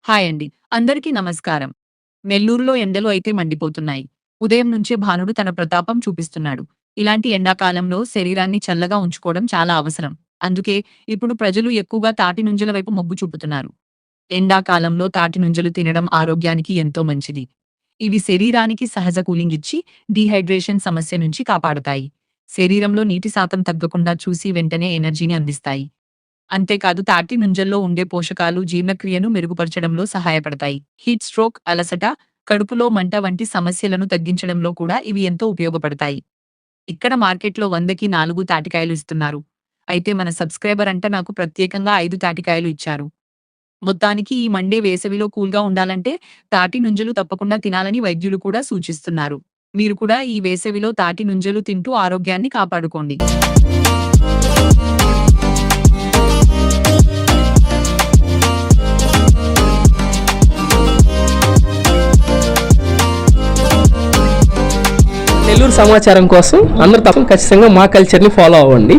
Hi అండి. అందరికీ నమస్కారం. నెల్లూరులో ఎండలు అయితే మండిపోతున్నాయి. ఉదయం నుంచే భానుడు తన ప్రతాపం చూపిస్తున్నాడు. ఇలాంటి ఎండాకాలంలో శరీరాన్ని చల్లగా ఉంచుకోవడం చాలా అవసరం. అందుకే ఇప్పుడు ప్రజలు ఎక్కువగా తాటి నుంజల వైపు మొగ్గు చూపుతున్నారు. ఎండాకాలంలో తాటి నుంజలు తినడం ఆరోగ్యానికి ఎంతో మంచిది. ఇవి శరీరానికి సహజ కూలింగ్ ఇచ్చి డీహైడ్రేషన్ సమస్య నుంచి కాపాడుతాయి. శరీరంలో నీటి శాతం తగ్గకుండా చూసి వెంటనే ఎనర్జీని అందిస్తాయి. అంతేకాదు తాటి నుంజల్లో ఉండే పోషకాలు జీర్ణక్రియను మెరుగుపరచడంలో సహాయపడతాయి. హీట్ స్ట్రోక్, అలసట, కడుపులో మంట వంటి సమస్యలను తగ్గించడంలో కూడా ఇవి ఎంతో ఉపయోగపడతాయి. ఇక్కడ మార్కెట్‌లో 100కి 4 తాటికాయలు ఇస్తున్నారు. అయితే మన సబ్స్క్రైబర్ అంట నాకు ప్రత్యేకంగా 5 తాటికాయలు ఇచ్చారు. మొత్తానికి ఈ మండే వేసవిలో కూల్‌గా ఉండాలంటే తాటి నుంజలు తప్పకుండా తినాలని వైద్యులు కూడా సూచిస్తున్నారు. మీరు కూడా ఈ వేసవిలో తాటి నుంజలు తింటూ ఆరోగ్యాన్ని కాపాడుకోండి. నెల్లూరు సమాచారం కోసం అందరూ తప్ప ఖచ్చితంగా మా కల్చర్ని ఫాలో అవ్వండి.